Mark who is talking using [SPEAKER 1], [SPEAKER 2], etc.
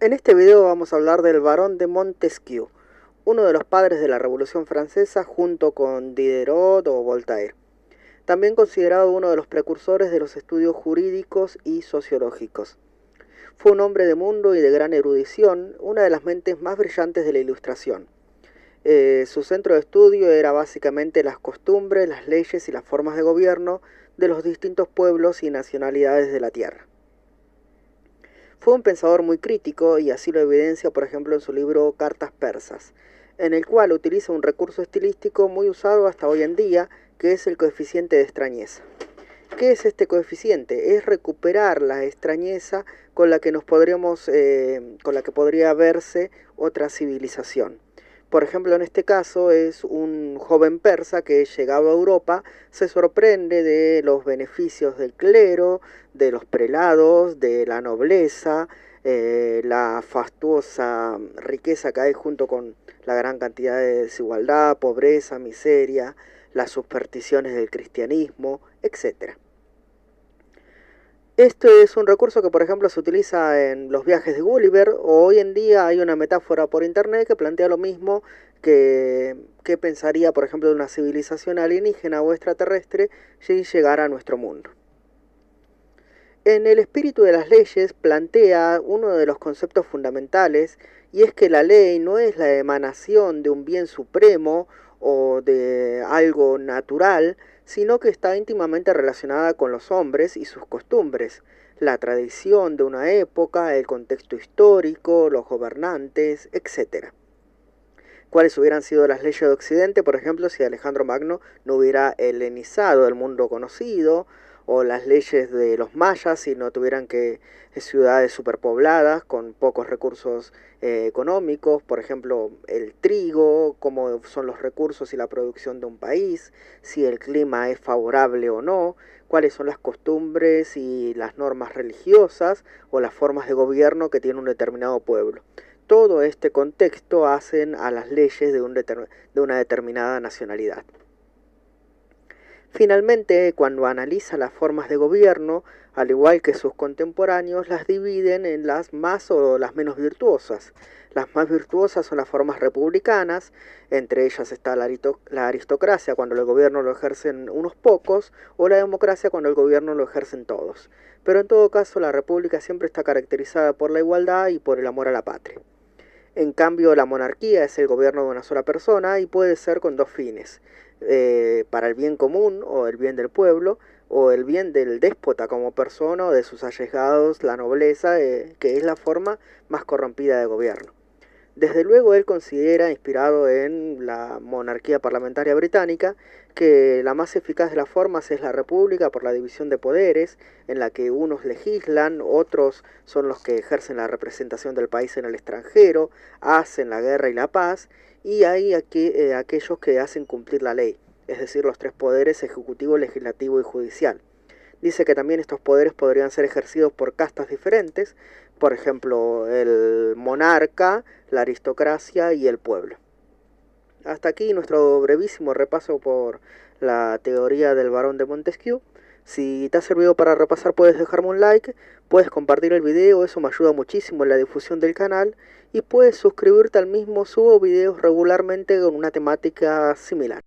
[SPEAKER 1] En este video vamos a hablar del Barón de Montesquieu, uno de los padres de la Revolución Francesa junto con Diderot o Voltaire. También considerado uno de los precursores de los estudios jurídicos y sociológicos. Fue un hombre de mundo y de gran erudición, una de las mentes más brillantes de la Ilustración. Su centro de estudio era básicamente las costumbres, las leyes y las formas de gobierno de los distintos pueblos y nacionalidades de la tierra. Fue un pensador muy crítico y así lo evidencia, por ejemplo, en su libro Cartas Persas, en el cual utiliza un recurso estilístico muy usado hasta hoy en día, que es el coeficiente de extrañeza. ¿Qué es este coeficiente? Es recuperar la extrañeza con la que podría verse otra civilización. Por ejemplo, en este caso es un joven persa que, llegado a Europa, se sorprende de los beneficios del clero, de los prelados, de la nobleza, la fastuosa riqueza que hay junto con la gran cantidad de desigualdad, pobreza, miseria, las supersticiones del cristianismo, etc. Este es un recurso que, por ejemplo, se utiliza en los viajes de Gulliver, o hoy en día hay una metáfora por internet que plantea lo mismo que pensaría, por ejemplo, de una civilización alienígena o extraterrestre si llegara a nuestro mundo. En el espíritu de las leyes plantea uno de los conceptos fundamentales, y es que la ley no es la emanación de un bien supremo o de algo natural, sino que está íntimamente relacionada con los hombres y sus costumbres, la tradición de una época, el contexto histórico, los gobernantes, etc. ¿Cuáles hubieran sido las leyes de Occidente, por ejemplo, si Alejandro Magno no hubiera helenizado el mundo conocido? O las leyes de los mayas si no tuvieran que ciudades superpobladas con pocos recursos económicos, por ejemplo el trigo, cómo son los recursos y la producción de un país, si el clima es favorable o no, cuáles son las costumbres y las normas religiosas o las formas de gobierno que tiene un determinado pueblo. Todo este contexto hacen a las leyes de una determinada nacionalidad. Finalmente, cuando analiza las formas de gobierno, al igual que sus contemporáneos, las dividen en las más o las menos virtuosas. Las más virtuosas son las formas republicanas, entre ellas está la aristocracia cuando el gobierno lo ejercen unos pocos, o la democracia cuando el gobierno lo ejercen todos. Pero en todo caso, la república siempre está caracterizada por la igualdad y por el amor a la patria. En cambio, la monarquía es el gobierno de una sola persona y puede ser con dos fines: para el bien común o el bien del pueblo, o el bien del déspota como persona o de sus allegados, la nobleza, que es la forma más corrompida de gobierno. Desde luego él considera, inspirado en la monarquía parlamentaria británica, que la más eficaz de las formas es la república por la división de poderes, en la que unos legislan, otros son los que ejercen la representación del país en el extranjero, hacen la guerra y la paz, y hay aquellos que hacen cumplir la ley, es decir, los tres poderes: ejecutivo, legislativo y judicial. Dice que también estos poderes podrían ser ejercidos por castas diferentes, por ejemplo, el monarca, la aristocracia y el pueblo. Hasta aquí nuestro brevísimo repaso por la teoría del Barón de Montesquieu. Si te ha servido para repasar, puedes dejarme un like, puedes compartir el video, eso me ayuda muchísimo en la difusión del canal, y puedes suscribirte al mismo. Subo videos regularmente con una temática similar.